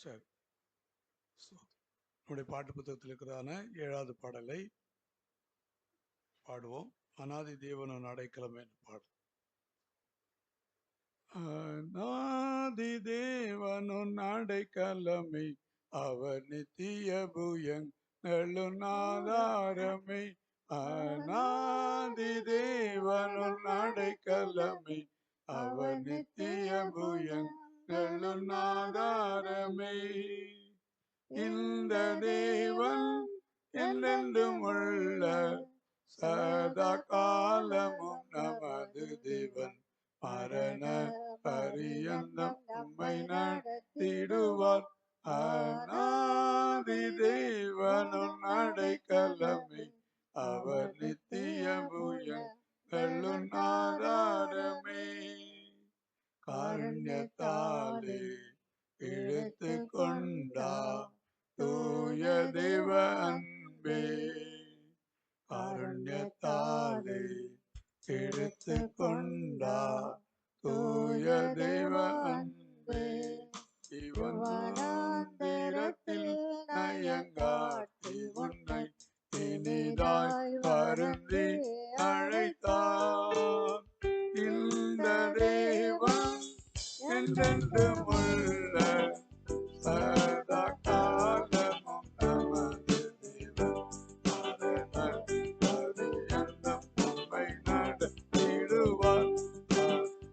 சரி, நம்முடைய பாட்டு புத்தகத்தில் இருக்கிறதான 7வது பாடலை பாடுவோம். அநாதி தேவனும் அடைக்கலம் என்று பாடு. அநாதி தேவனும் அடைக்கலமே, அவர் நித்திய புயங்களும் ஆதாரமே. அநாதி தேவனும் அடைக்கலமே, அவர் நித்திய புயங்களும் ஆதாரமே. இந்த தேவன் என்றென்றும் உள்ள சதா காலமும் நமது தேவன், மரண பரியந்தம் நம்மை நடத்திடுவார். அநாதி தேவனும் அடைக்கலமே, அவர் நித்திய புயங்களும் ஆதாரமே. காருண்யத்தாலே இழுத்து கொண்டார் தூய தேவ அன்பே. காருண்யத்தாலே இழுத்து கொண்டார் தூய தேவ அன்பே. இவன் வனாந்திரத்தில் நயங்காட்டி உன்னை இனிதாய் வருந்தி அழைத்தார். இந்த தேவன் என்றென்றும் உள்ள சதா காலமும் நமது தேவன், மரண பரியந்தம் நம்மை நடத்திடுவார்.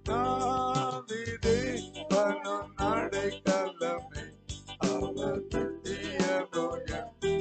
அநாதி தேவனும் அடைக்கலமே, அவர் நித்திய புயங்களும்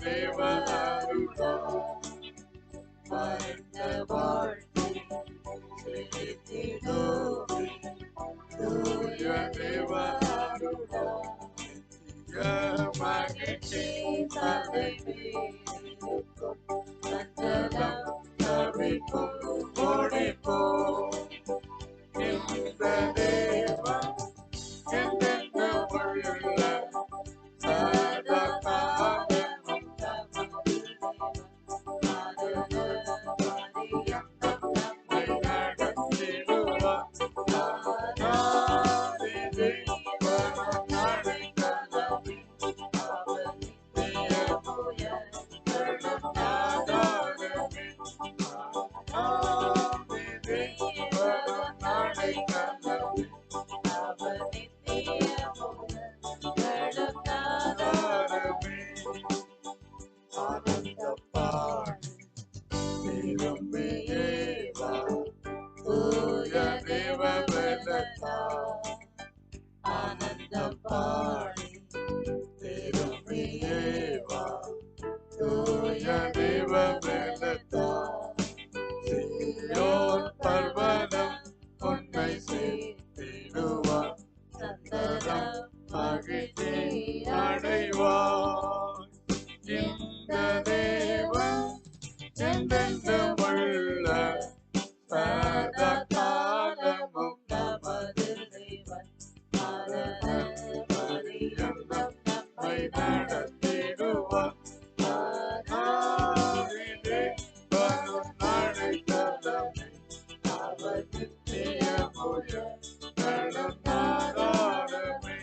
தேவ அருளா மரண வாழ்க்கை செழித்திடுமே. தூய தேவ அருளா மகிழ்ச்சி தலை மீறிருக்கும். சஞ்சலம் தவிக்கும் ஓடிப்போம். இந்த தேவன் என்றென்றும் உள்ள சதா காலமும் நமது தேவன். மரியன்னம் நம்மை நடத்திடுவார். ஆராதி தேவன் அடைக்கலமே. அவர் நித்தியமுய கடும் ஆதாரமே. ஆராதி தேவன் அடைக்கலமே. அவர் நித்தியமுய கடும் ஆதாரமே. ஆனந்த பாடி திரும்பியே வா தூய தேவ பலத்தா. ஆனந்தம் பாடி திரும்பியே வா தூய தேவ பலத்தா. சீயோன் பர்வதம் உன்னை சேர்த்திடுவார். சந்தனம் மகிழ்ச்சி அடைவார். இந்த தேவன் என்றென்றும் உள்ள சதா காலமும் நமது தேவன். மரியன்னம் நம்மை நடத்திடுவார். ஆராதி தேவன் அடைக்கலமே. அவர் நித்தியமுய கடும் ஆதாரமே.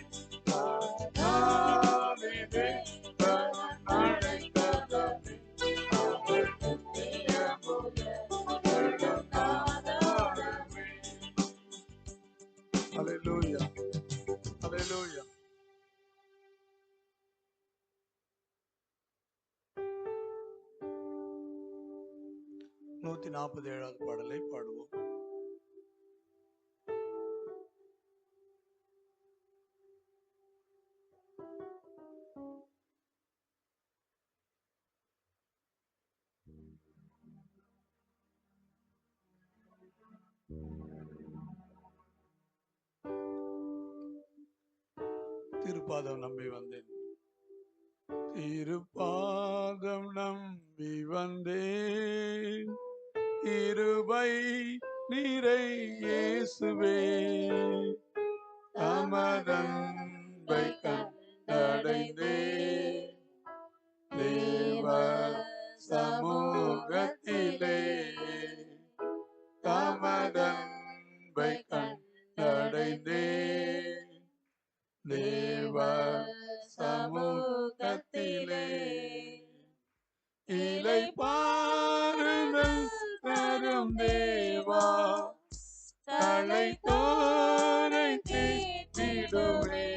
ஆராதி தேவன் அடைக்கலமே. அவர் நித்தியமுய கடும் ஆதாரமே. ஹல்லேலூயா, ஹல்லேலூயா. நூத்தி 47வது பாடலை பாடுவோம். திருப்பாதம் நம்பி வந்தேன். திருப்பாதம் நம்பி வந்தேன். கிருபை நிறை இயேசுவே. தமதன்பை கண்டடைந்தேன். தேவ சமூகத்திலே தமதன்பை கண்டடைந்தேன். தேவ சமூகத்திலே இலை பாருதல் தரும் தேவா. தலை தோரை தீட்டிடுவே.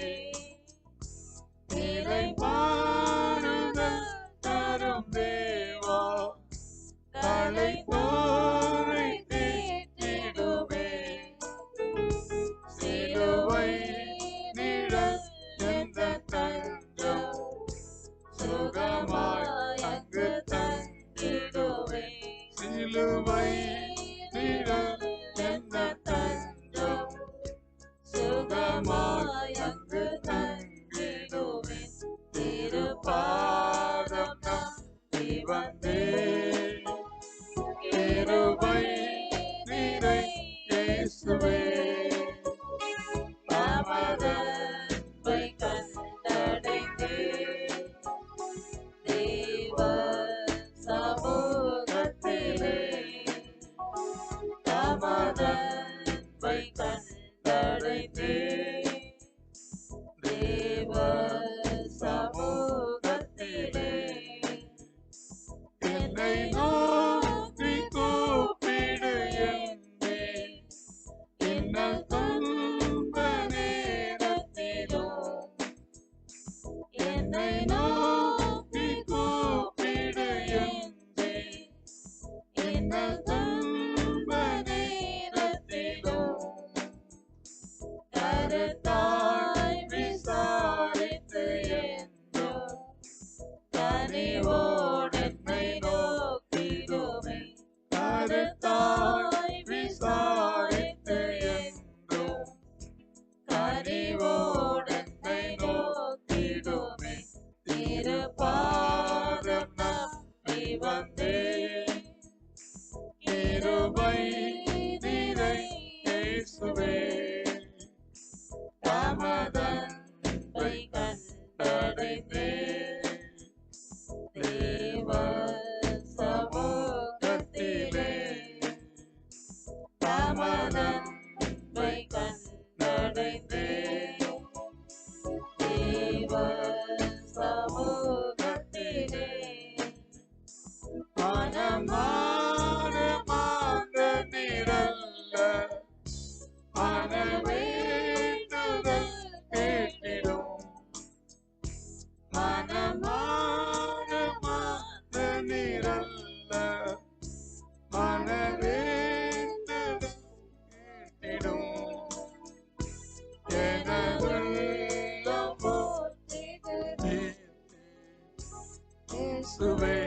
இயேசுவே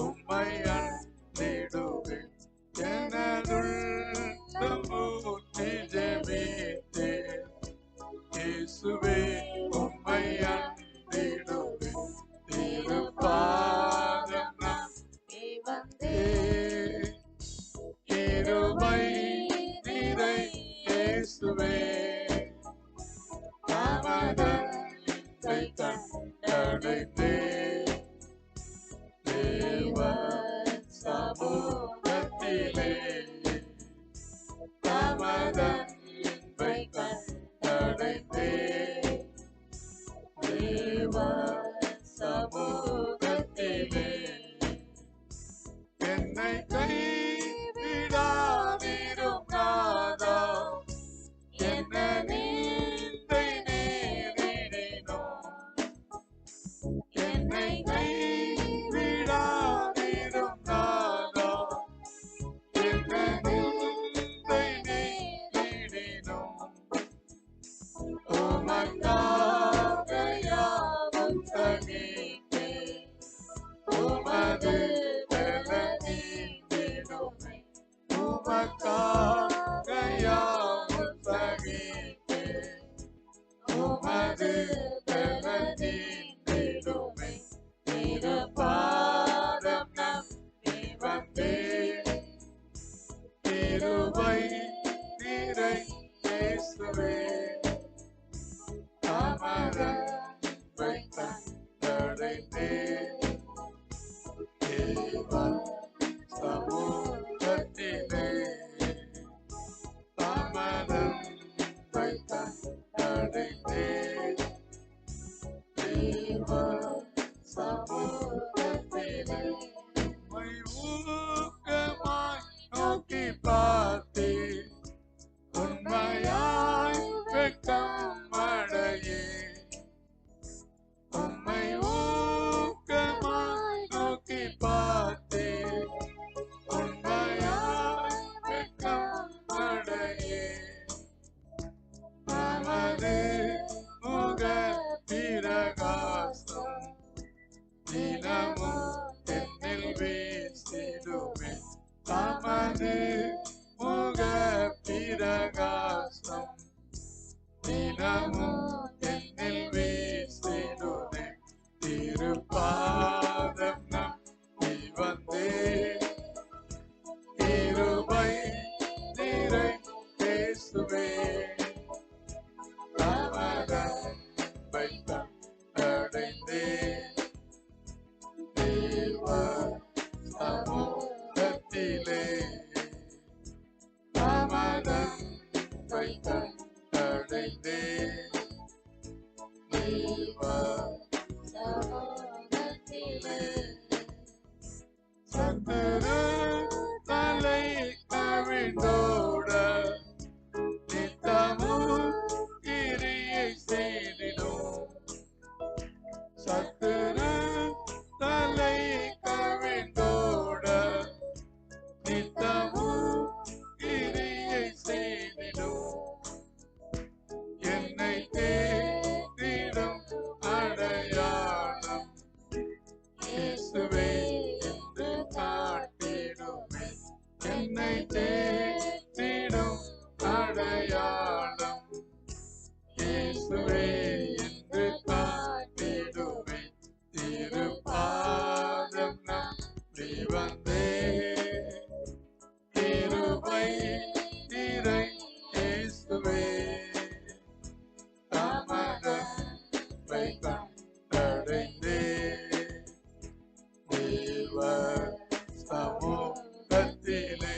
உம்மை அண்டிடுவேன் எனதுள்ளம் ஊற்றி ஜெபித்தேன் இயேசுவே உம்மை அண்டிடுவேன் திருப்பாதம் நம்பி வந்தேன் கிருபை நிறை இயேசுவே தாமதத்தை கண்டடைந்தேன் தேவ சமூகத்திலே தாமதத்தை கண்டடைந்தேன் தேவ சமூகத்திலே என்னை கைவிடாதிரும் நாதா என்ன நீந்தை நேரிடினோ என்னை கைவிடாதிரும் நாதா என்ன நீந்தை நேரிடினோ உமக்காக யாவும் சகிப்பேன் உமது பலனீந்திடுமே உமக்காக யாவும் சகிப்பேன் உமது பலனீந்திடுமே திருப்பாதம் நம்பி வந்தேன் கிருபை நிறை இயேசுவே தாமதத்தை கண்டடைந்தேன் தேவ சமூகத்திலே தாமதத்தை கண்டடைந்தேன் தேவ சமூகத்திலே உம்மை ஊக்கமாய் நோக்கி பார்த்தேன் உண்மையாய் வெட்கம் அடையேன் உம்மை ஊக்கமாய் நோக்கி பார்த்தேன் உண்மையாய் வெட்கம் அடையேன் நமது முக பிரகாசம் தினமும் என்னில் வீசிடுமே தமது முக பிரகாசம் தினமும் என்னில் வீசிடுமே திருப்பாதம் நம்பி வந்தேன் கிருபை நிறை இயேசுவே தாமதத்தை கண்டடைந்தேன் தேவ சமூகத்திலே தாமதத்தை கண்டடைந்தேன் தேவ சமூகத்திலே சத்துரு தலை கவிழ்ந்தோட நித்தமும் கிரியை செய்திடும் சத்துரு தலை கவிழ்ந்தோட நித்தமும் கிரியை செய்திடும் என்னை தேடிடும் அடையாளம் இயேசுவே என்று காட்டிடுமே என்னை தேடிடும் அடையாளம் இயேசுவே என்று காட்டிடுமே திருப்பாதம் நம்பி வந்தேன் கிருபை நிறை இயேசுவே தாமதத்தை கண்டடைந்தேன் தேவ சமூகத்திலே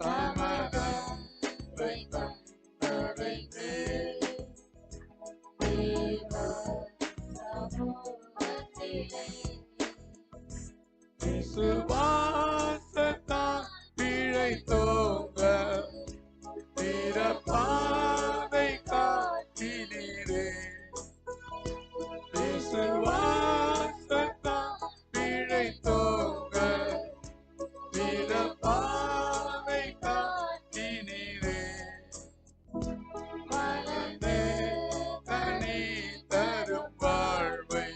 தாமதத்தை கண்டடைந்தேன் தேவ சமூகத்திலே விசுவாசத்தால் பிழைத்தோங்க பிறப்பாதை காட்டினீரே விசுவாசத்தால் பிழைத்தோங்க பிறப்பாதை காட்டினீரே வளர்ந்தே கனி தரும் வாழ்வை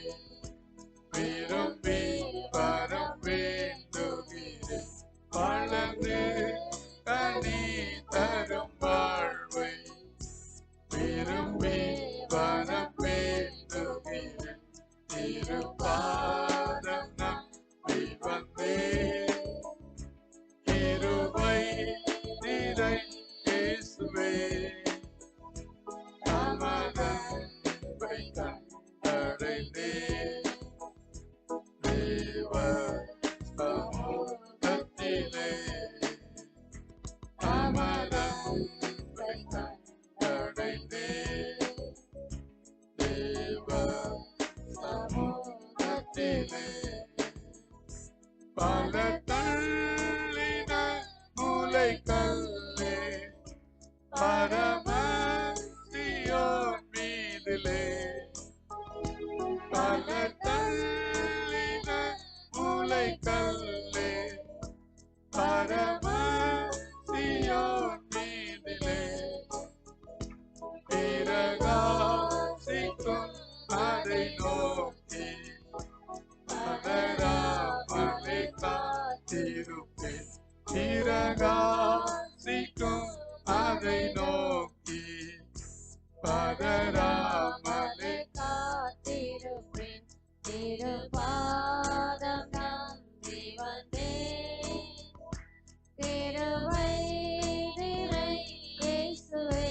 திருப்பாதம் நம்பி வந்தேன். கிருபை நிறை இயேசுவே, தமதன்பை கண்டடைந்தேன். தேவ சமூகத்திலே தமதன்பை கண்டடைந்தேன். தேவ சமூகத்திலே பல தள்ளின மூலைக்கல்லே பரமசியோன் மீதிலே. பல தள்ளின மூலைக்கல்லே பரமசியோன் மீதிலே. பிரகாசிக்கும் அதை நோக்கி பதறாமலே காத்திருப்பேன். பிரகாசிக்கும் அதை நோக்கி பதறாமலே காத்திருப்பேன். திருபாதம் நம்பி வந்தேன். கிருபை நிறை இயேசுவே,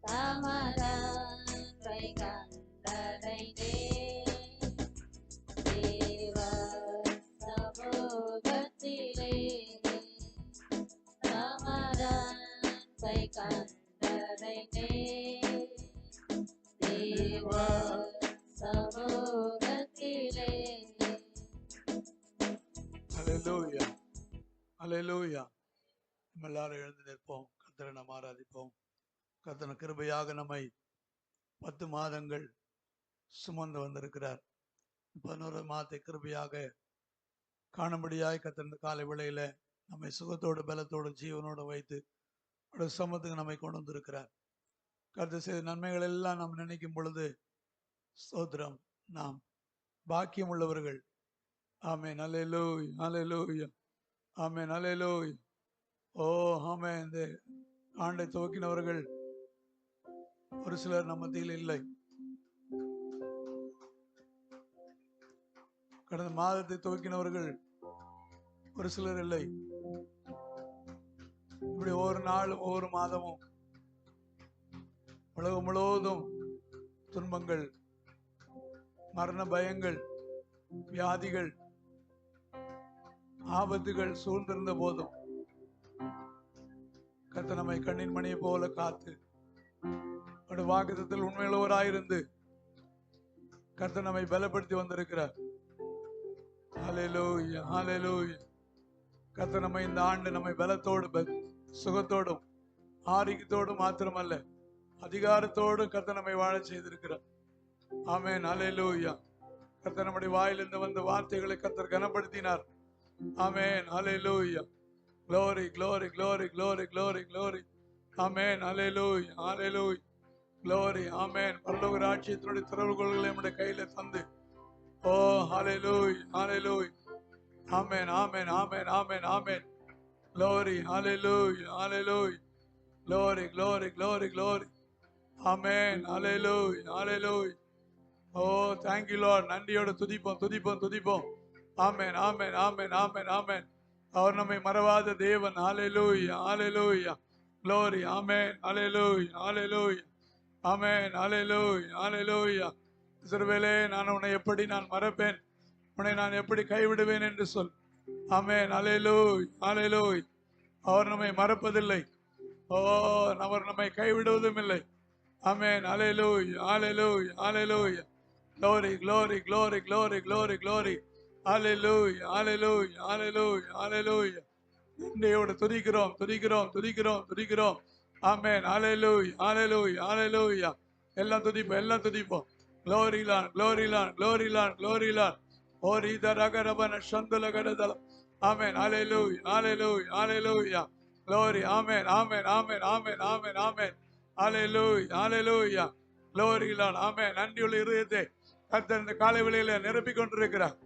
தமதன்பை கண்டடைந்தேன். தேவ சமூகத்திலே தமதன்பை கண்டடைந்தேன். தேவ சமூகத்திலே. அல்லேலூயா, அல்லேலூயா. நம்ம எல்லாரும் எழுந்து நிற்போம். கர்த்தரை நாம் ஆராதிப்போம். கர்த்தர் கிருபையாக நம்மை 10 மாதங்கள் சுமந்து வந்திருக்கிறார். 11 மாதத்தை கிருபையாக காணும்படியாய் கர்த்தர் இந்த காலை வேளையில நம்மை சுகத்தோடு பலத்தோடு ஜீவனோடு வைத்து ஒரு சமத்துக்கு நம்மை கொண்டு வந்திருக்கிறார். கர்த்தர் செய்த நன்மைகள் எல்லாம் நாம் நினைக்கும் பொழுது ஸ்தோத்திரம், நாம் பாக்கியம் உள்ளவர்கள். ஆமென், அல்லேலூயா, அல்லேலூயா, ஆமென், அல்லேலூயா. ஓ ஆமென். இந்த ஆண்டை துவக்கினவர்கள் ஒரு சிலர் நம்ம மத்தியில் இல்லை. கடந்த மாதத்தை துவக்கினவர்கள் ஒரு சிலர் இல்லை. இப்படி ஒவ்வொரு நாளும் ஒவ்வொரு மாதமும் உலகம் முழுவதும் துன்பங்கள், மரண பயங்கள், வியாதிகள், ஆபத்துகள் சூழ்ந்திருந்த போதும் கர்த்தர் நம்மை கண்ணின் மணியை போல காத்து அவருடைய வாக்குத்தத்தத்தில் உண்மையுள்ளவராயிருந்து கர்த்தர் நம்மை பலப்படுத்தி வந்திருக்கிறார். ஹல்லேலூயா, ஹல்லேலூயா. கர்த்தர் நம்மை இந்த ஆண்டு நம்மை பலத்தோடு சுகத்தோடும் ஆரோக்கியத்தோடும் மாத்திரமல்ல அதிகாரத்தோடும் கர்த்தர் நம்மை வாழ செய்திருக்கிறார். ஆமென், ஹல்லேலூயா. கர்த்தர் நம்முடைய வாயிலிருந்து வந்த வார்த்தைகளை கர்த்தர் கனப்படுத்தினார். ஆமென், ஹல்லேலூயா. Glory, glory, glory, glory, glory, glory. Amen, hallelujah, hallelujah. Glory, amen. பரலோக ராஜ்யத்தினுடைய திறவுகோல்களை நம்முடைய கையில தந்து, ஓ hallelujah, hallelujah. Amen, amen, amen, amen, amen. Glory, hallelujah, hallelujah. Glory, glory, glory, glory. Amen, hallelujah, hallelujah. Oh, thank you Lord. நன்றியோடு துதிப்போம், துதிப்போம், துதிப்போம். Amen, amen, amen, amen, amen. அவர் நம்மை மறவாத தேவன். ஹல்லேலூயா, ஹல்லேலூயா. Glory, amen, hallelujah, hallelujah. Amen, hallelujah, hallelujah. இஸ்ரவேலே, நான் உன்னை எப்படி நான் மறப்பேன், உன்னை நான் எப்படி கைவிடுவேன் என்று சொல். ஆமென், ஹல்லேலூயா, ஹல்லேலூயா. அவர் நம்மை மறப்பதில்லை. ஓ, அவர் நம்மை கைவிடுவதும் இல்லை. ஆமென், ஹல்லேலூயா, ஹல்லேலூயா, ஹல்லேலூயா. Glory, glory, glory, glory, glory, glory. Hallelujah, hallelujah, hallelujah, hallelujah. நன்றியோடு துதிக்கிறோம், துதிக்கிறோம், துதிக்கிறோம், துதிக்கிறோம். ஆமென், hallelujah, hallelujah, hallelujah. எல்லாம் துதிப்போம், எல்லாம் துதிப்போம். Glory Lord, glory Lord, glory Lord, glory Lord. ஓரி தரகரபன சந்தலகரதல. ஆமென், hallelujah, hallelujah, hallelujah. Glory, amen, amen, amen, amen, amen, amen. Hallelujah, hallelujah. Glory Lord, amen. நன்றியுள்ள இருதயத்தை கர்த்தர் இந்த காலை வேளையிலே நிரப்பிக் கொண்டிருக்கிறார்.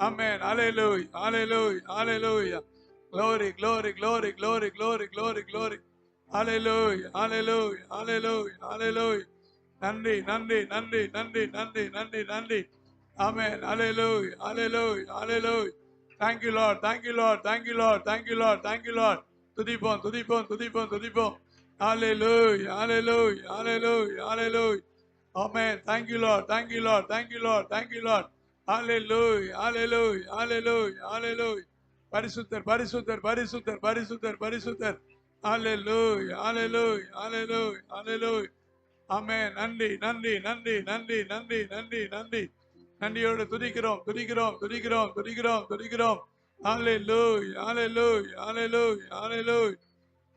Amen. Hallelujah. Hallelujah. Hallelujah. Glory, glory, glory, glory, glory, glory, glory. Hallelujah. Hallelujah. Hallelujah. Hallelujah. நன்றி நன்றி நன்றி நன்றி நன்றி நன்றி நன்றி. ஆமென். ஹalleluya ஹalleluya ஹalleluya. Thank you Lord, thank you Lord, thank you Lord, thank you Lord, thank you Lord. துதிப்போம் துதிப்போம் துதிப்போம் துதிப்போம். Hallelujah hallelujah hallelujah hallelujah. Amen. Thank you Lord, thank you Lord, thank you Lord, thank you Lord. Hallelujah hallelujah hallelujah hallelujah. பரிசுத்தர் பரிசுத்தர் பரிசுத்தர் பரிசுத்தர் பரிசுத்தர். Hallelujah hallelujah hallelujah hallelujah. ஆமென். நன்றி நன்றி நன்றி நன்றி நன்றி நன்றி நன்றி. நன்றியோடு துதிக்கிறோம் துதிக்கிறோம் துதிக்கிறோம் துதிக்கிறோம் துதிக்கிறோம். ஹalleluya hallelujah hallelujah hallelujah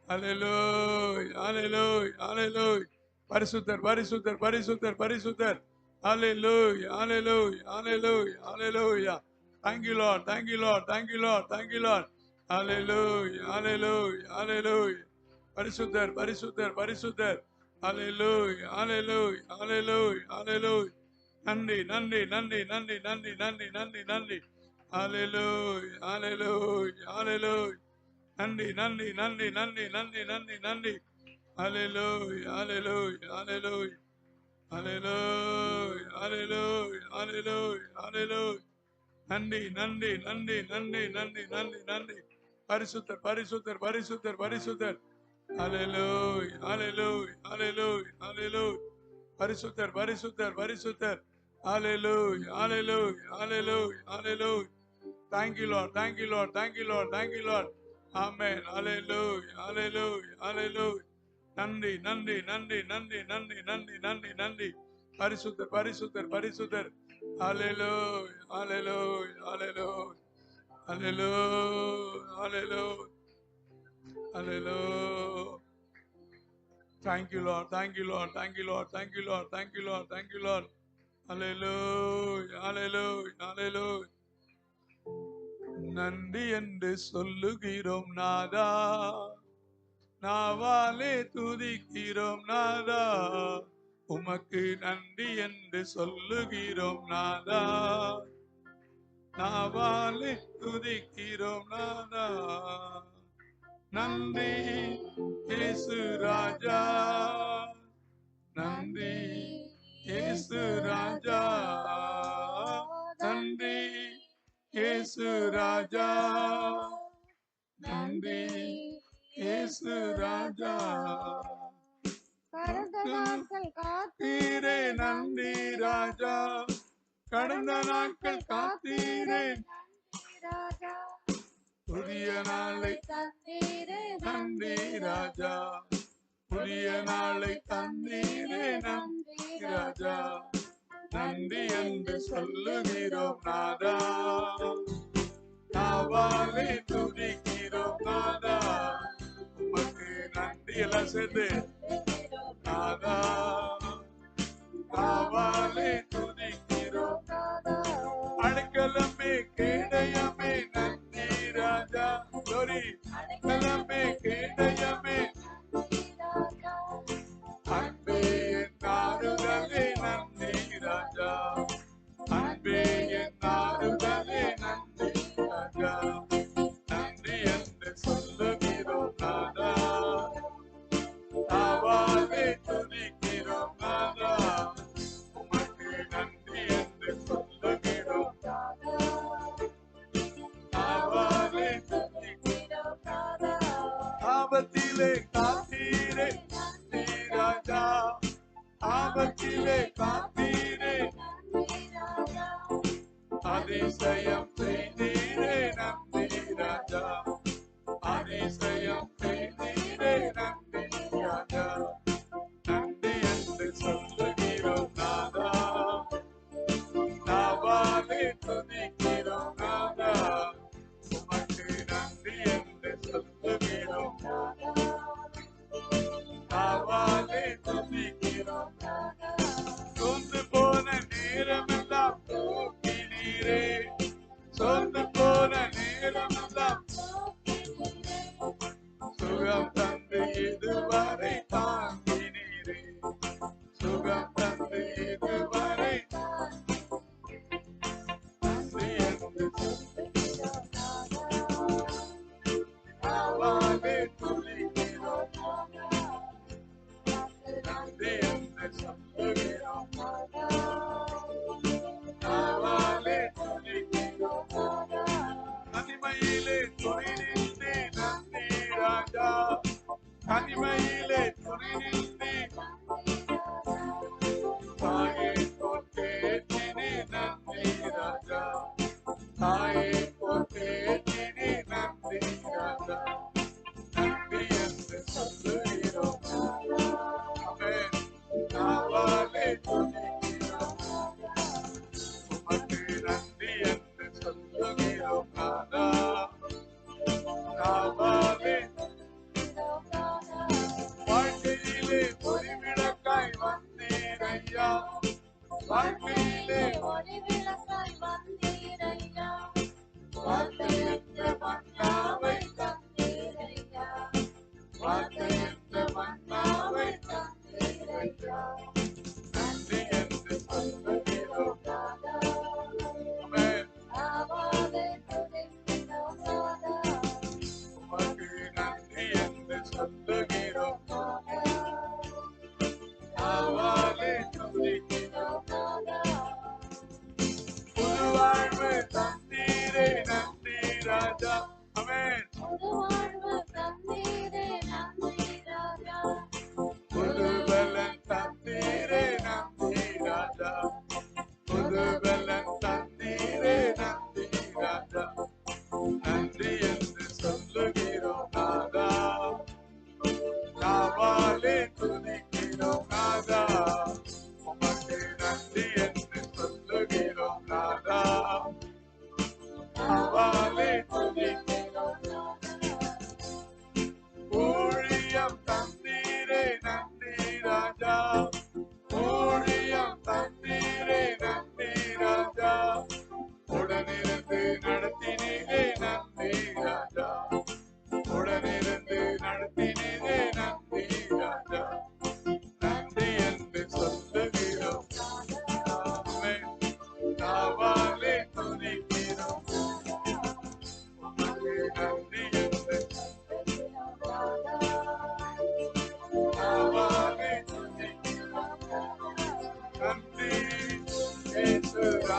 hallelujah hallelujah hallelujah. பரிசுத்தர் பரிசுத்தர் பரிசுத்தர் பரிசுத்தர். Hallelujah hallelujah hallelujah hallelujah. Thank you Lord, thank you Lord, thank you Lord, thank you Lord. Hallelujah hallelujah hallelujah. பரிசுத்தர் பரிசுத்தர் பரிசுத்தர். Hallelujah hallelujah hallelujah hallelujah. நன்றி நன்றி நன்றி நன்றி நன்றி நன்றி நன்றி நன்றி. Hallelujah hallelujah hallelujah. நன்றி நன்றி நன்றி நன்றி நன்றி நன்றி நன்றி. Hallelujah hallelujah hallelujah hallelujah hallelujah hallelujah hallelujah. நன்றி நன்றி நன்றி நன்றி நன்றி நன்றி நன்றி. பரிசுத்தர் பரிசுத்தர் பரிசுத்தர் பரிசுத்தர். Hallelujah hallelujah hallelujah hallelujah. பரிசுத்தர் பரிசுத்தர் பரிசுத்தர். Hallelujah hallelujah hallelujah hallelujah. Thank you Lord, thank you Lord, thank you Lord, thank you Lord. Amen. Hallelujah hallelujah hallelujah. நன்றி நன்றி நன்றி நன்றி நன்றி நன்றி நன்றி நன்றி. பரிசுத்தர் பரிசுத்தர் பரிசுத்தர். Hallelujah hallelujah hallelujah hallelujah hallelujah hallelujah. Thank you Lord, thank you Lord, thank you Lord, thank you Lord, thank you Lord, thank you Lord. Hallelujah hallelujah hallelujah. நன்றி என்று சொல்லுகிறோம் நாதா, நாவாலே துதிக்கிறோம் நாதா. உமக்கு நன்றி என்று சொல்லுகிறோம் நாதா, நாவாலே துதிக்கிறோம் நாதா. நன்றி இயேசு ராஜா, நன்றி இயேசு ராஜா, நன்றி இயேசு ராஜா, நன்றி இயேசு ராஜா. கடந்த நாட்கள் காத்தீரே நன்றி ராஜா, கடந்த நாட்கள் காத்தீரே நன்றி ராஜா, புதிய நாளை தந்தீரே நன்றி ராஜா, புதிய நாளை தந்தீரே நன்றி ராஜா. நன்றி என்று சொல்லுகிறோம் நாதா, நாவாலே துதிக்கிறோம் நாதா. உமக்கு நன்றி எல்லாம் சேர்ந்து நாதா, நாவாலே துதிக்கிறோம் நாதா. அடைக்கலமே கேடயமே நன்றி ராஜா, சோரி அடைக்கலமே கேடயமே அன்பே என் ஆறுதலே நன்றி ராஜா, அன்பே என் ஆறுதலே நன்றி ராஜா. நன்றி என்று சொல்லுகிறோம் நாதா, நாவாலே துதிக்கிறோம் நாதா. உமக்கு நன்றி என்று சொல்லுகிறோம் நாதா, நாவாலே துதிக்கிறோம் நாதா. ஆபத்திலே காத்தீரே நன்றி ராஜா, ஆபத்திலே காத்தீரே நன்றி ராஜா. அதிசயம் செய்தீரே நன்றி ராஜா, அதிசயம் செய்தீரே நன்றி ராஜா. நன்றி என்று சொல்லுகிறோம் நாதா, நாவாலே துதிக்கிறோம் நாதா. உமக்கு நன்றி என்று சொல்லுகிறோம் நாதா, நாவாலே துதிக்கிறோம் நாதா. சோர்ந்து போன நேரமெல்லாம் தூக்கினீரே, சோர்ந்து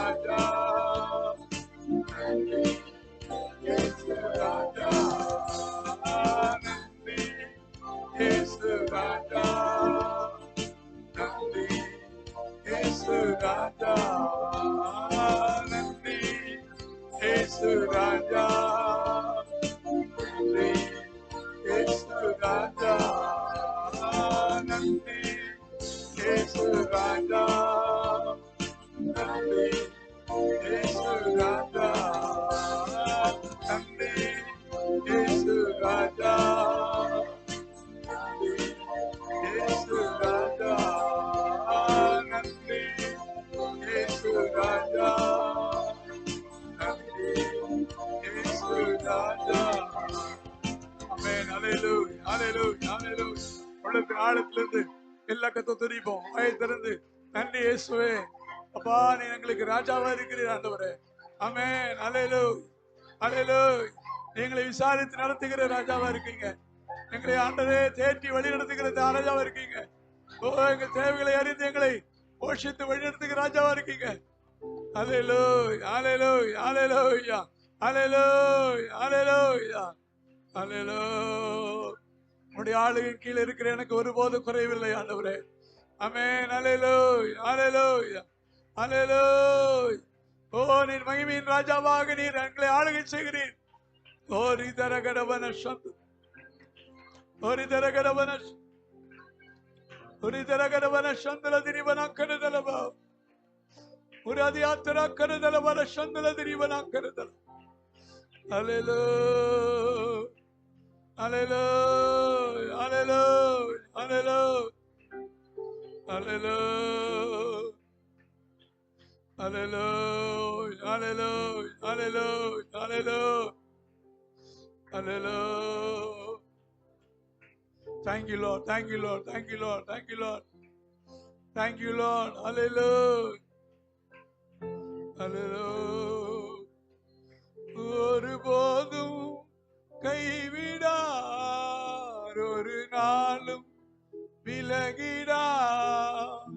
ராஜா நன்றி இயேசு ராஜா நன்றி இயேசு ராஜா நன்றி இயேசு ராஜா நன்றி இயேசு ராஜா நன்றி இயேசு ராஜா நன்றி இயேசு ராஜா நன்றி இயேசு ராஜா நன்றி இயேசு ராஜா நன்றி இயேசு ராஜா நன்றி இயேசு ராஜா நன்றி இயேசு ராஜா. ஆமென். ஹல்லேலூயா ஹல்லேலூயா ஹல்லேலூயா. உள்ளத்தின் ஆழத்திலிருந்து எல்லா கத்த துதிப்போம். வாயை திறந்து நன்றி இயேசுவே, அப்பா நீ எங்களுக்கு ராஜாவா இருக்கிறீர் ஆண்டவரே. ஆமென். ஹல்லேலூயா ஹல்லேலூயா. எங்களை விசாரித்து நடத்துகிற ராஜாவா இருக்கீங்க. எங்களை ஆண்டவரே தேற்றி வழி நடத்துகிற ராஜாவா இருக்கீங்க. ஓ எங்கள் தேவைகளை அறிந்து எங்களை போஷித்து வழி நடத்துகிற ராஜாவா இருக்கீங்க. ஹல்லேலூயா ஹல்லேலூயா ஹல்லேலூயா ஹல்லேலூயா ஹல்லேலூயா ஹல்லேலூயா. உம்முடைய ஆளுகையின் கீழே இருக்கிற எனக்கு ஒருபோதும் குறைவில்லை ஆண்டவரே. ஆமென். ஹல்லேலூயா ஹல்லேலூயா ஹல்லேலூயா. ஓ நீர் மகிமையின் ராஜாவாக நீர் எங்களை ஆளுகை செய்கிறீர். ஓ ரிதரகடவன சந்து ரிதரகடவன ரிதரகடவன சந்தல திரிவன கருதலவ ஒரு அதியாத்திர கருதலவன சந்தல திரிவன கருதல. ஹல்லேலூயா ஹல்லேலூயா ஹல்லேலூயா ஹல்லேலூயா ஹல்லேலூயா hallelujah hallelujah hallelujah hallelujah hallelujah. Thank you Lord, thank you Lord, thank you Lord, thank you Lord, thank you Lord. Hallelujah hallelujah. ஒருபோதும் கைவிடார், ஒரு நாளும் விலகிடார்,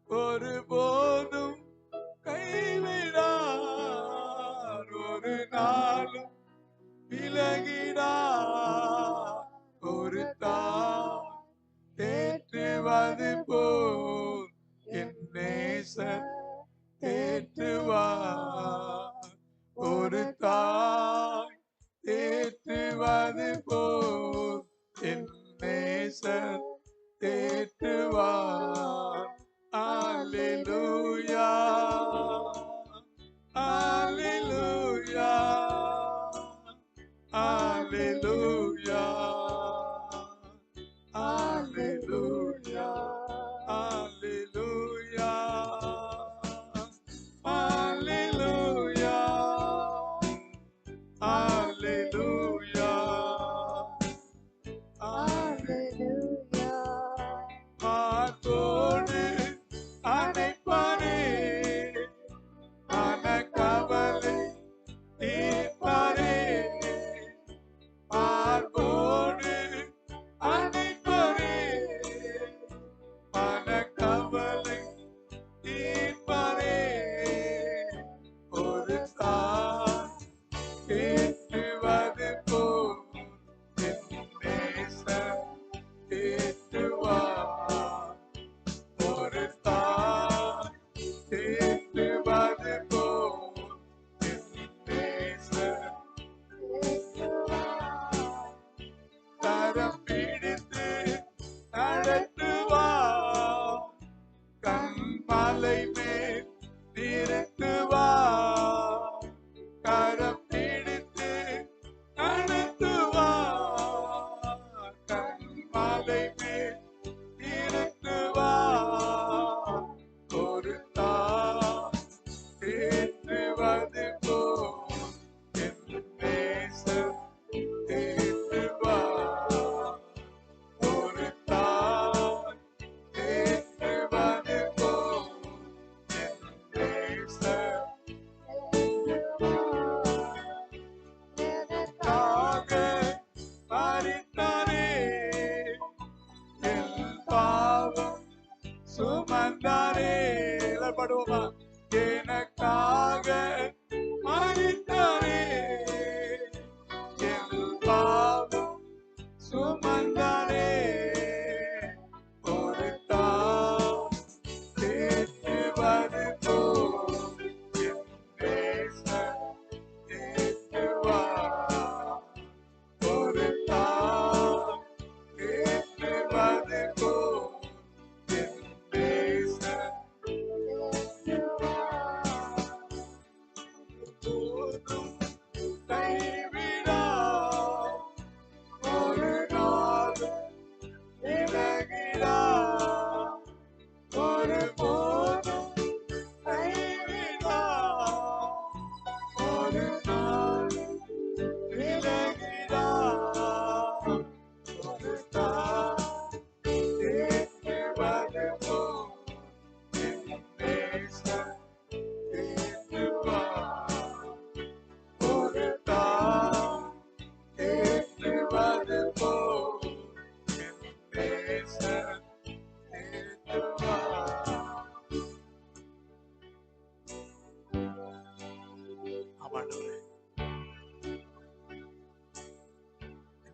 ஒருபோதும் கைவிடார், ஒரு நாளும் விலகிடார். ஒரு தாய் தேற்றுவது போல் என் நேசர் தேற்றுவார். ஒரு தாய் தேற்றுவது போல் என் நேசர் தேற்றுவார். அல்லேலூயா அல்லேலூயா அல்லேலூயா அல்லேலூயா அல்லேலூயா அல்லேலூயா அல்லேலூயா Hallelujah. மாத்தோடு அணைப்பாரே, மனக்கவலை தீர்ப்பாரே. மார்போடு அணைப்பாரே, மனக்கவலை தீர்ப்பாரே. ஒரு தாய் தேற்றுவது போல் என் நேசர் தேற்றுவார். ஒரு தாய் தேற்றுவது போல் என் நேசர் கரம் பிடித்து நடத்துவார். கண்மலை மேல் நிறுத்துவார். கரம் பிடித்து நடத்துவார். கண்மலை மேல் நிறுத்துவார். ஒரு தாய் தேற்றுவது போல் என் நேசர் தேற்றுவார். ஒரு தாய் தேற்றுவது போல் என் நேசர் எனக்காக மரித்தாரே, என் பாவம் சுமந்தாரே. எல்லாரும் பாடுவோமா? எனக்காக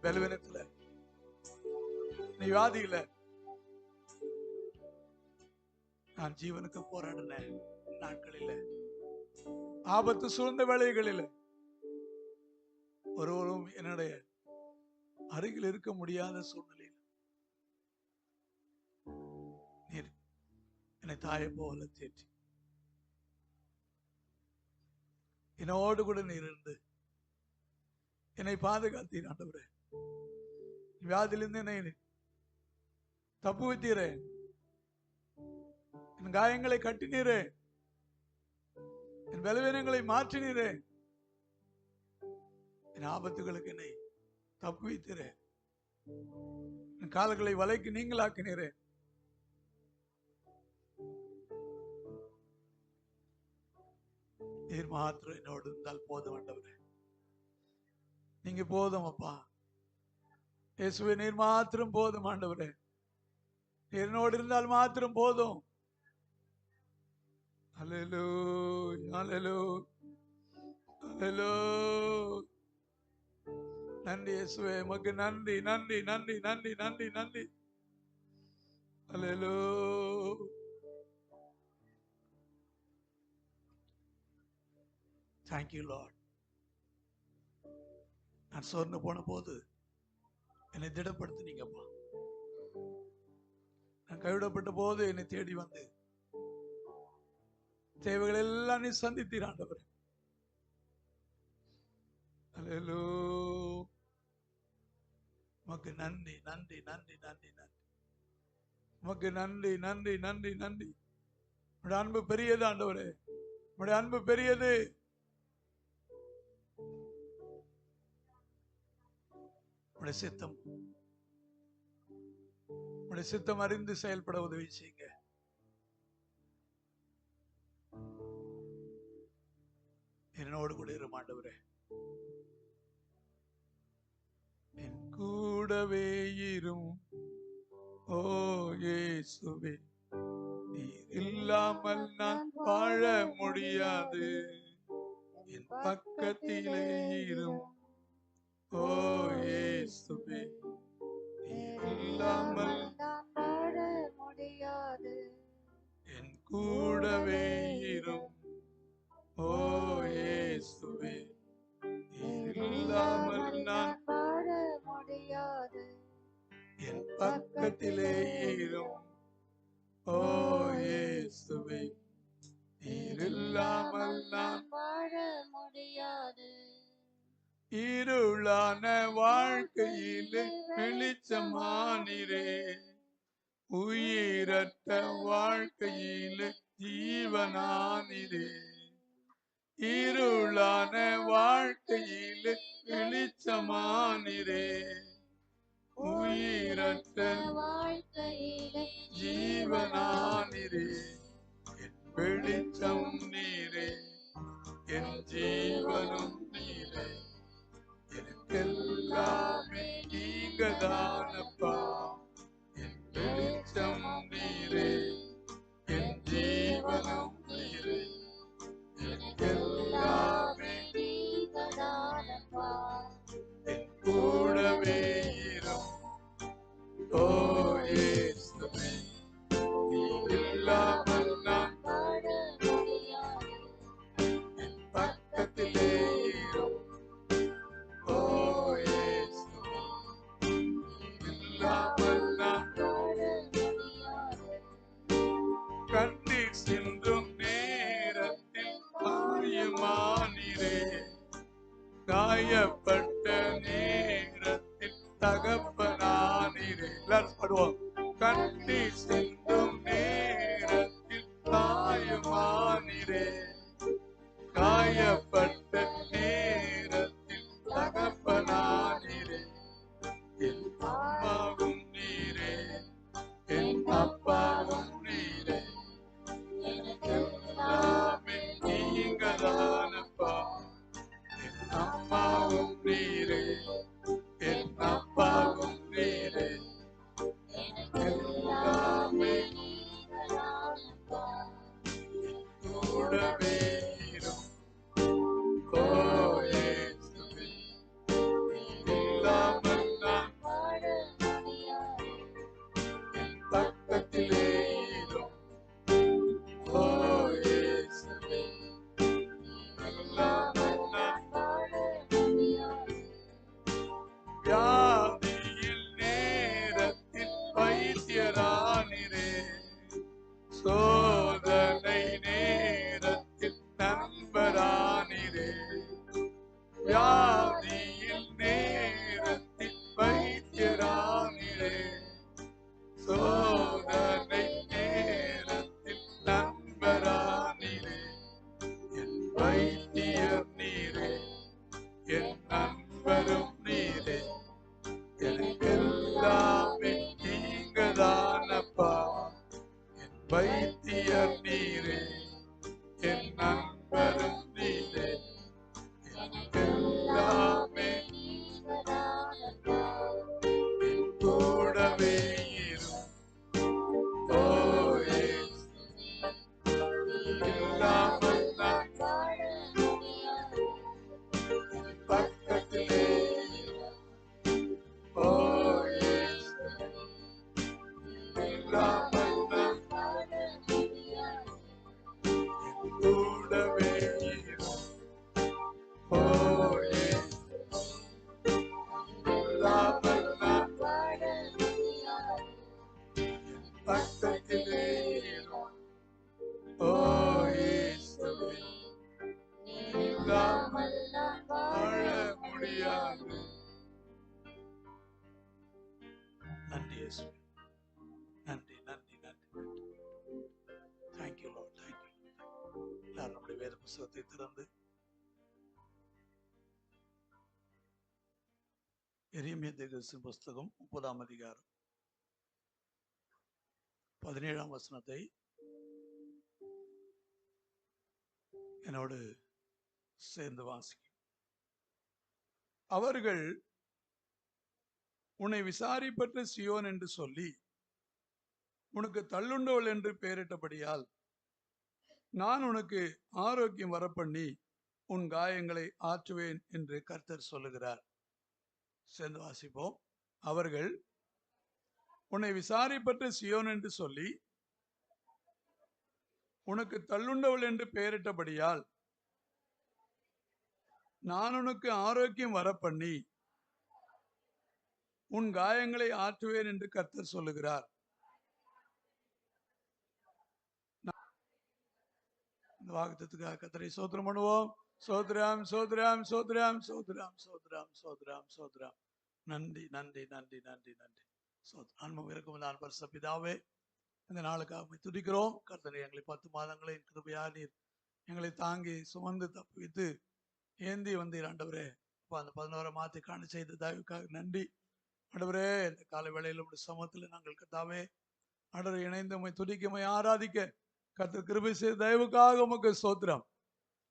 பலவீனத்துல, நீ வியாதியில, நான் ஜீவனுக்கு போராடின நாட்களில், ஆபத்து சூழ்ந்த வேளைகளில் ஒருவரும் என்னுடைய அருகில் இருக்க முடியாத சூழ்நிலையில் நீர் என்னை தாயை போல தேற்றி என்னோடு கூட நீர் இருந்து என்னை பாதுகாத்தீர் ஆண்டவரே. வியாதியிலிருந்து என்னை தப்பு வைத்தீரே, என் காயங்களை கட்டினீரே, என் பலவீனங்களை மாற்றினீரே, என் ஆபத்துகளுக்கு என்னை தப்பு வைத்தீரே, என் கால்களை வலைக்கு நீங்களாக்கினீரே. நீர் மாத்திரம் என்னோடு இருந்தால் போதும் ஆண்டவரே. நீங்க போதும் அப்பா. இயேசுவே, நீர் மாத்திரம் போதும் ஆண்டவரே. என்னோடு இருந்தால் மாத்திரம் போதும். அல்லேலூயா, அல்லேலூயா, அல்லேலூயா. நன்றி இயேசுவே, உமக்கு நன்றி, நன்றி, நன்றி, நன்றி, நன்றி, நன்றி. அல்லேலூயா. Thank you Lord. நான் சோர்ந்து போன போது என்னை திடப்படுத்தினீங்கப்பா. நான் கைவிடப்பட்ட போது என்னை தேடி வந்து தேவைகள் எல்லாம் நீ சந்தித்தீர் ஆண்டவரே. அல்லேலூயா. உமக்கு நன்றி, நன்றி, நன்றி, நன்றி, நன்றி. உமக்கு நன்றி, நன்றி, நன்றி, நன்றி. உம்முடைய அன்பு பெரியது ஆண்டவரே, உம்முடைய அன்பு பெரியது. உம்முடைய சித்தம் அறிந்து செயல்பட உதவி செய்யுங்க. என்னோடு கூட இரு ஆண்டவரே. என் கூடவே இரும் ஓ இயேசுவே, நீர் இல்லாமல் நான் வாழ முடியாது. என் பக்கத்திலே இரும் ஓ இயேசுவே, நீர் இல்லாமல் நான் வாழ முடியாது. என் கூடவே இரும் ஓ இயேசுவே, நீர் இல்லாமல் நான் வாழ முடியாது. என் பக்கத்திலே இரும் ஓ இயேசுவே, நீர் இல்லாமல் நான் வாழ முடியாது. இருளான வாழ்க்கையிலே வெளிச்சமானீரே, உயிரற்ற வாழ்க்கையிலே ஜீவனானீரே. இருளான வாழ்க்கையிலே வெளிச்சமானீரே, உயிரற்ற வாழ்க்கையிலே ஜீவனானீரே. என் வெளிச்சம் நீரே, என் ஜீவனும் நீரே, எனக்கெல்லாமே நீங்க தானப்பா. என் வெளிச்சம் நீரே, என் ஜீவனும் நீரே, எனக்கெல்லாமே நீங்கதானப்பா. என் கூடவே இரும் ஓ இயேசுவே, நீர் இல்லாமல் நான் வாழ முடியாது. என் பக்கத்திலே இரும் ஓ இயேசுவே, நீர் இல்லாமல் நான் வாழ முடியாது. கண்ணீர் சிந்தும் நேரத்தில் காயமானீரே, காயப்பட்ட நேரத்தில் தகப்பனானீரே. எல்லாரும் பாடுவோம். கண்ணீர் சிந்தும் நேரத்தில் காயமானீரே, காயப்பட்ட நேரத்தில் தகப்பனானீரே. என் அம்மாவும் நீரே, என் அப்பாவும் நீரே, எனக்கெல்லாமே நீங்க தானப்பா. என் அம்மாவும் நீரே, என் அப்பாவும் நீரே, எனக்கெல்லாமே நீங்கதானப்பா. கூடவே இரும் இல்லாமல் நான் வாழ முடியாது. நன்றி இயேசு. நன்றி நன்றி நன்றி நன்றி. Thank you Lord. தேங்க்யூ. எல்லாரும் நம்முடைய வேத புஸ்தகத்தை திறந்து எரேமியா தீர்க்கதரிசியின் புஸ்தகம் 30ஆம் அதிகாரம் 17ஆம் வசனத்தை என்னோடு சேர்ந்து வாசிக்கும். அவர்கள் உன்னை விசாரிப்பற்ற சியோன் என்று சொல்லி உனக்கு தள்ளுண்டவள் என்று பெயரிட்டபடியால் நான் உனக்கு ஆரோக்கியம் வரப்பண்ணி உன் காயங்களை ஆற்றுவேன் என்று கர்த்தர் சொல்லுகிறார். சேர்ந்து வாசிப்போம். அவர்கள் உன்னை விசாரிப்பற்ற சியோன் என்று சொல்லி உனக்கு தள்ளுண்டவள் என்று பெயரிட்டபடியால் நான் உனக்கு ஆரோக்கியம் வரப்பண்ணி உன் காயங்களை ஆற்றுவேன் என்று கர்த்தர் சொல்லுகிறார். இந்த வாக்குத்தத்துக்காக கர்த்தரை ஸ்தோத்திரம் பண்ணுவோம். சோத்ராம் சோத்ராம் சோத்ராம் சோத்ராம் சோத்ராம் சோத்ராம் சோத்ராம். நன்றி நன்றி நன்றி நன்றி நன்றி. அன்பும் இருக்கும் நான் பரிசுத்த பிதாவே, இந்த நாளுக்காக துதிக்கிறோம். கர்த்தரை எங்களை 10 மாதங்களை கிருபையா நீர் எங்களை தாங்கி சுமந்து தப்பித்து ஏந்தி வந்தீர் ஆண்டவரே. அப்போ அந்த 11 மாதத்தை காண செய்த தயவுக்காக நன்றி ஆண்டவரே. இந்த காலை வேளையில் உடைய சமூகத்தில் நாங்கள் கர்த்தாவே ஆண்டவரை இணைந்து உம்மை துதிக்க உம்மை ஆராதிக்க கர்த்தர் கிருபை செய்த தயவுக்காக உமக்கு ஸ்தோத்திரம்.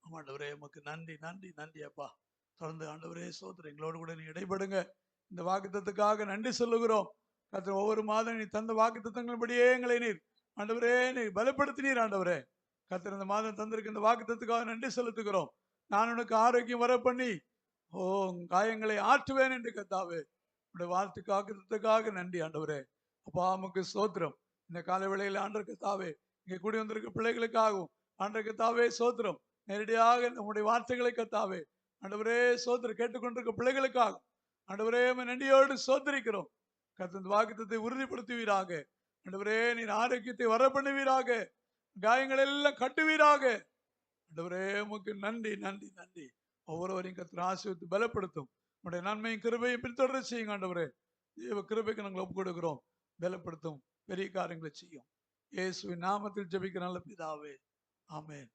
ஆண்டவரே உமக்கு நன்றி நன்றி நன்றி அப்பா. தொடர்ந்து ஆண்டவரே ஸ்தோத்திரம் எங்களோடு கூட நீ இடைபடுங்க. இந்த வாக்குத்தத்துக்காக நன்றி சொல்லுகிறோம். கர்த்தர் ஒவ்வொரு மாதம் நீ தந்த வாக்குத்தத்தங்களின்படியே எங்களை நீர் ஆண்டவரே நீர் பலப்படுத்தினீர் ஆண்டவரே. கர்த்தர் இந்த மாதம் தந்திருக்க இந்த வாக்குத்தத்துக்காக நன்றி செலுத்துகிறோம். நான் உனக்கு ஆரோக்கியம் வர பண்ணி காயங்களை ஆற்றுவேன் என்று கர்த்தாவே உடைய வார்த்தைக்காக நன்றி ஆண்டவரே. அப்பா உமக்கு ஸ்தோத்திரம். இந்த காலை வேளையில் ஆண்டவர் கர்த்தாவே இங்கே கூடி வந்திருக்க பிள்ளைகளுக்காகவும் ஆண்டவர் கர்த்தாவே ஸ்தோத்திரம். நேரடியாக நம்முடைய வார்த்தைகளை கர்த்தாவே ஆண்டவரே ஸ்தோத்திரம் கேட்டுக்கொண்டிருக்க பிள்ளைகளுக்காக ஆண்டவரே நன்றியோடு ஸ்தோத்திரிக்கிறோம். கர்த்தர் வாக்குத்தத்தை உறுதிப்படுத்துவீராக ஆண்டவரே. நீர் ஆரோக்கியத்தை வர பண்ணுவீராக. காயங்கள் எல்லாம் கட்டுவீராக ஆண்டவரே. உமக்கு நன்றி நன்றி நன்றி. ஒவ்வொருவரையும் கர்த்தர் ஆசீர்வதித்து பலப்படுத்தும். உடைய நன்மையும் கிருபையும் பின்தொடர செய்யுங்க ஆண்டவரே. தேவ கிருபைக்கு நாங்கள் ஒப்பு கொடுக்கிறோம். பலப்படுத்தும், பெரிய காரியங்களை செய்யும். இயேசுவின் நாமத்தில் ஜெபிக்கிற நல்ல பிதாவே, ஆமென்.